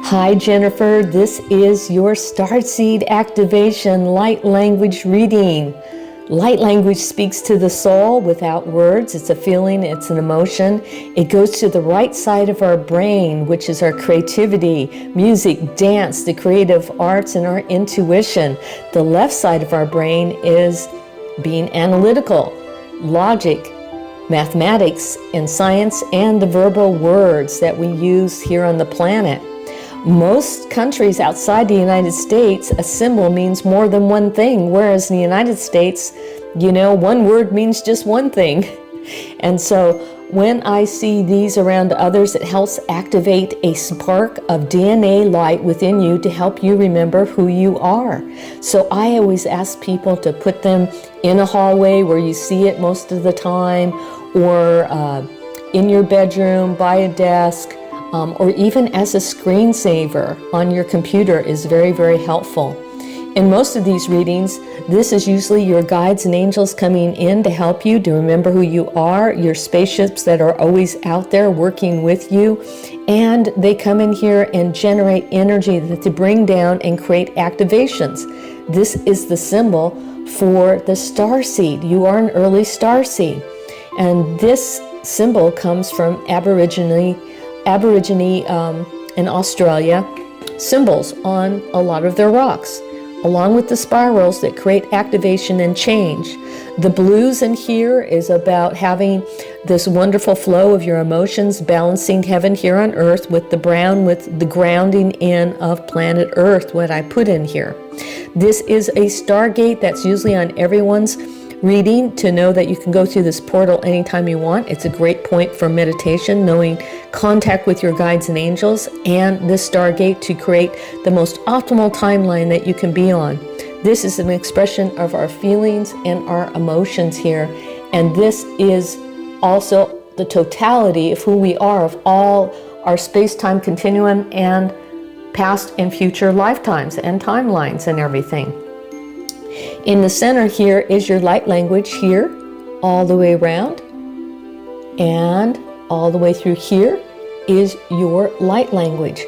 Hi Jennifer, this is your Starseed Activation Light Language reading. Light language speaks to the soul without words. It's a feeling, it's an emotion. It goes to the right side of our brain, which is our creativity, music, dance, the creative arts, and our intuition. The left side of our brain is being analytical, logic, mathematics, and science, and the verbal words that we use here on the planet. Most countries outside the United States, a symbol means more than one thing, whereas in the United States, one word means just one thing. And so when I see these around others, it helps activate a spark of DNA light within you to help you remember who you are. So I always ask people to put them in a hallway where you see it most of the time, or in your bedroom, by a desk, or even as a screensaver on your computer is very, very helpful. In most of these readings, this is usually your guides and angels coming in to help you to remember who you are, your spaceships that are always out there working with you, and they come in here and generate energy to bring down and create activations. This is the symbol for the starseed. You are an early starseed, and this symbol comes from Aborigine in Australia symbols on a lot of their rocks, along with the spirals that create activation and change. The blues in here is about having this wonderful flow of your emotions, balancing heaven here on earth, with the brown, with the grounding in of planet Earth, what I put in here. This is a stargate that's usually on everyone's reading, to know that you can go through this portal anytime you want. It's a great point for meditation, knowing contact with your guides and angels, and this stargate to create the most optimal timeline that you can be on. This is an expression of our feelings and our emotions here, and this is also the totality of who we are, of all our space-time continuum and past and future lifetimes and timelines and everything. In the center here is your light language here, all the way around, and all the way through here is your light language.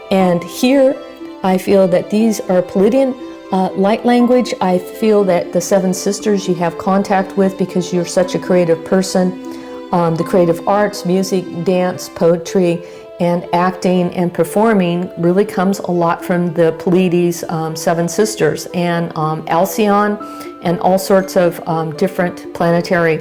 And here I feel that these are Pleiadian light language. I feel that the seven sisters you have contact with because you're such a creative person. The creative arts, music, dance, poetry, and acting and performing really comes a lot from the Pleiades seven sisters, and Alcyon, and all sorts of different planetary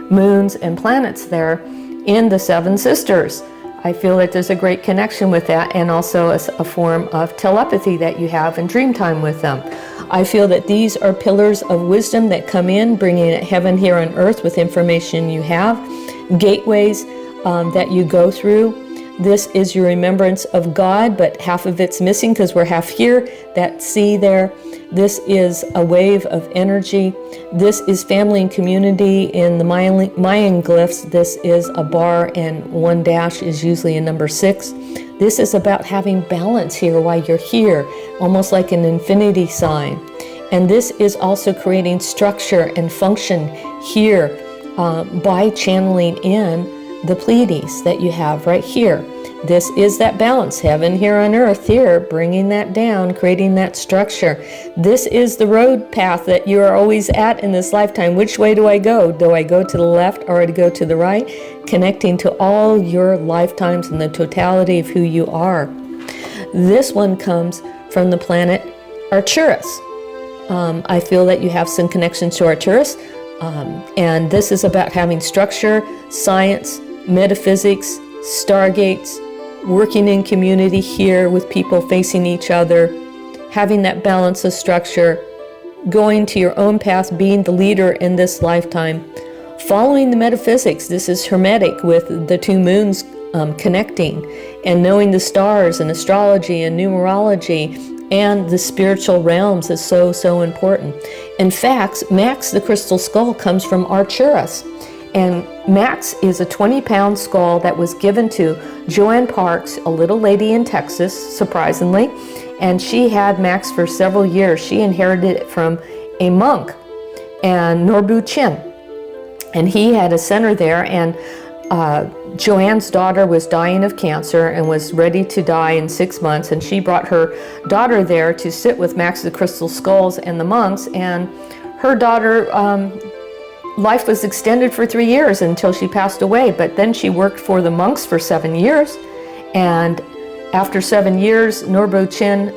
moons and planets there in the seven sisters. I feel that there's a great connection with that, and also a form of telepathy that you have in dream time with them. I feel that these are pillars of wisdom that come in, bringing it heaven here on earth with information you have, gateways that you go through. This is your remembrance of God, but half of it's missing because we're half here. That sea there, this is a wave of energy. This is family and community in the Mayan glyphs. This is a bar, and one dash is usually a number 6. This is about having balance here while you're here, almost like an infinity sign. And this is also creating structure and function here by channeling in the Pleiades that you have right here. This is that balance, heaven here on earth here, bringing that down, creating that structure. This is the road path that you are always at in this lifetime. Which way do I go? Do I go to the left or do I go to the right? Connecting to all your lifetimes and the totality of who you are. This one comes from the planet Arcturus. I feel that you have some connections to Arcturus, and this is about having structure, science, metaphysics, stargates, working in community here with people facing each other, having that balance of structure, going to your own path, being the leader in this lifetime, following the metaphysics. This is Hermetic with the two moons connecting, and knowing the stars and astrology and numerology and the spiritual realms is so, so important. In fact, Max, the crystal skull, comes from Arcturus. And Max is a 20-pound skull that was given to Joanne Parks, a little lady in Texas, surprisingly. And she had Max for several years. She inherited it from a monk, and Norbu Chin. And he had a center there, and Joanne's daughter was dying of cancer and was ready to die in 6 months, and she brought her daughter there to sit with Max the Crystal Skulls and the monks, and her daughter, life was extended for 3 years until she passed away, but then she worked for the monks for 7 years, and after 7 years, Norbo Chin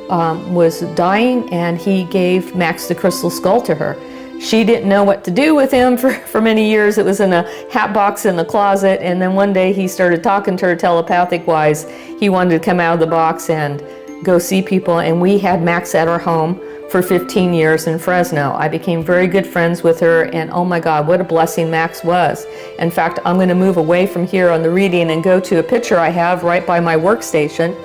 was dying, and he gave Max the Crystal Skull to her. She didn't know what to do with him for many years. It was in a hat box in the closet, and then one day he started talking to her telepathic-wise. He wanted to come out of the box and go see people, and we had Max at our home for 15 years in Fresno. I became very good friends with her, and oh my God, what a blessing Max was. In fact, I'm going to move away from here on the reading and go to a picture I have right by my workstation.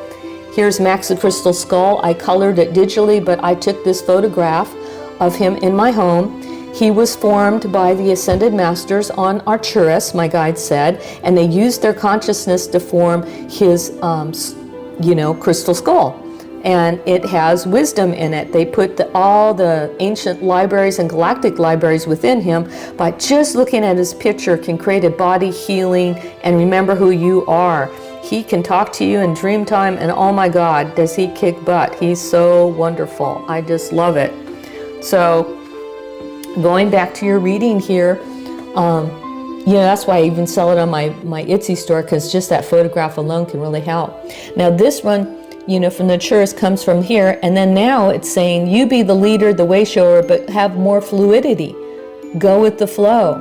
Here's Max the Crystal Skull. I colored it digitally, but I took this photograph of him in my home. He was formed by the Ascended Masters on Arcturus, my guide said, and they used their consciousness to form his, crystal skull. And it has wisdom in it. They put all the ancient libraries and galactic libraries within him. By just looking at his picture can create a body healing and remember who you are. He can talk to you in dream time, and oh my God, does he kick butt. He's so wonderful. I just love it. So, going back to your reading here, that's why I even sell it on my Etsy store, because just that photograph alone can really help. Now this one, from the Arcturus comes from here, and then now it's saying, you be the leader, the way shower, but have more fluidity. Go with the flow.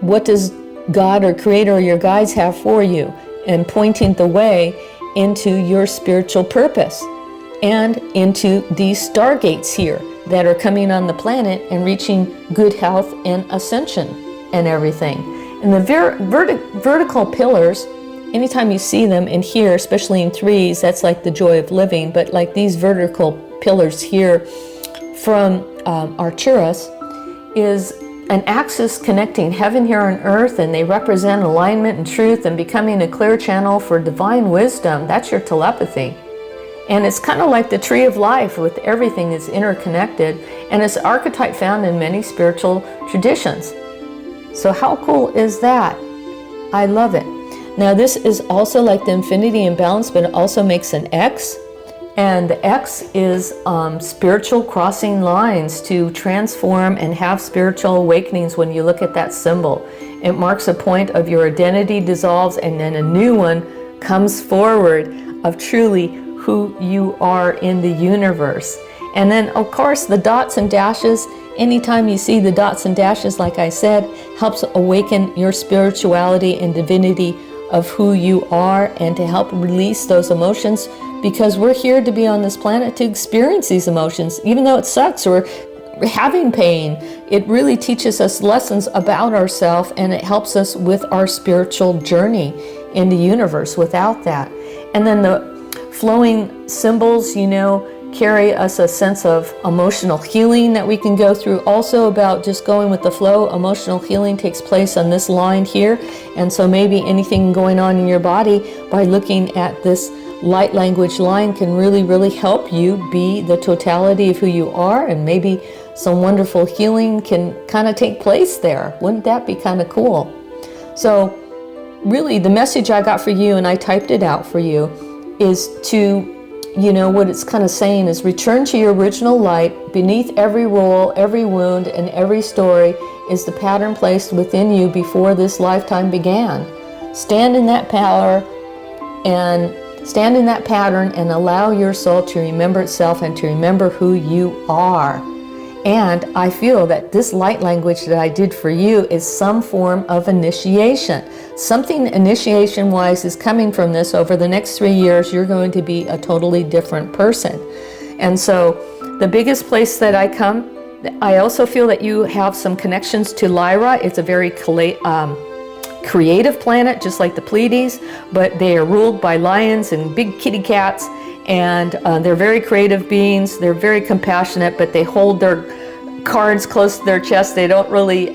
What does God or Creator or your guides have for you? And pointing the way into your spiritual purpose and into these stargates here that are coming on the planet and reaching good health and ascension and everything. And the vertical pillars, anytime you see them in here, especially in threes, that's like the joy of living, but like these vertical pillars here from Arcturus is an axis connecting heaven here on earth, and they represent alignment and truth and becoming a clear channel for divine wisdom. That's your telepathy. And it's kind of like the tree of life, with everything is interconnected, and it's an archetype found in many spiritual traditions. So how cool is that? I love it. Now this is also like the infinity imbalance, but it also makes an X. And the X is spiritual crossing lines to transform and have spiritual awakenings. When you look at that symbol, it marks a point of your identity dissolves, and then a new one comes forward of truly who you are in the universe. And then of course the dots and dashes, anytime you see the dots and dashes, like I said, helps awaken your spirituality and divinity of who you are, and to help release those emotions, because we're here to be on this planet to experience these emotions. Even though it sucks or we're having pain, it really teaches us lessons about ourselves, and it helps us with our spiritual journey in the universe without that. And then the flowing symbols, carry us a sense of emotional healing that we can go through. Also about just going with the flow, emotional healing takes place on this line here. And so maybe anything going on in your body, by looking at this light language line, can really, really help you be the totality of who you are, and maybe some wonderful healing can kind of take place there. Wouldn't that be kind of cool? So really the message I got for you, and I typed it out for you, is to, what it's kind of saying is, return to your original light. Beneath every role, every wound, and every story is the pattern placed within you before this lifetime began. Stand in that power and stand in that pattern, and allow your soul to remember itself and to remember who you are. And I feel that this light language that I did for you is some form of initiation. Something initiation-wise is coming from this. Over the next 3 years, you're going to be a totally different person. And so the biggest place that I come, I also feel that you have some connections to Lyra. It's a very creative planet, just like the Pleiades, but they are ruled by lions and big kitty cats. And they're very creative beings. They're very compassionate, but they hold their cards close to their chest. They don't really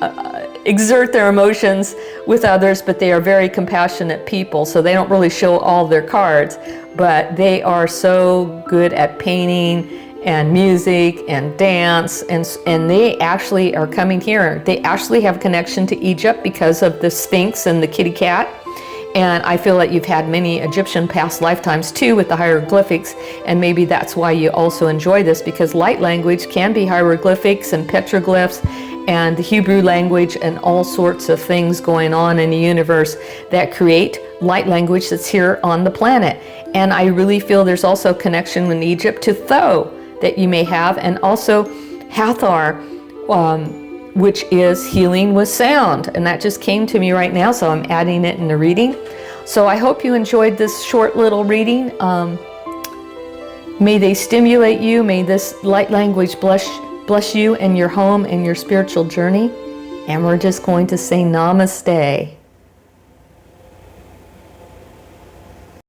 exert their emotions with others, but they are very compassionate people. So they don't really show all their cards, but they are so good at painting and music and dance, and they actually are coming here. They actually have connection to Egypt because of the Sphinx and the kitty cat. And I feel that you've had many Egyptian past lifetimes too with the hieroglyphics, and maybe that's why you also enjoy this, because light language can be hieroglyphics and petroglyphs and the Hebrew language and all sorts of things going on in the universe that create light language that's here on the planet. And I really feel there's also connection in Egypt to Thoth that you may have, and also Hathor, which is healing with sound. And that just came to me right now, so I'm adding it in the reading. So I hope you enjoyed this short little reading. May they stimulate you. May this light language bless you and your home and your spiritual journey. And we're just going to say namaste.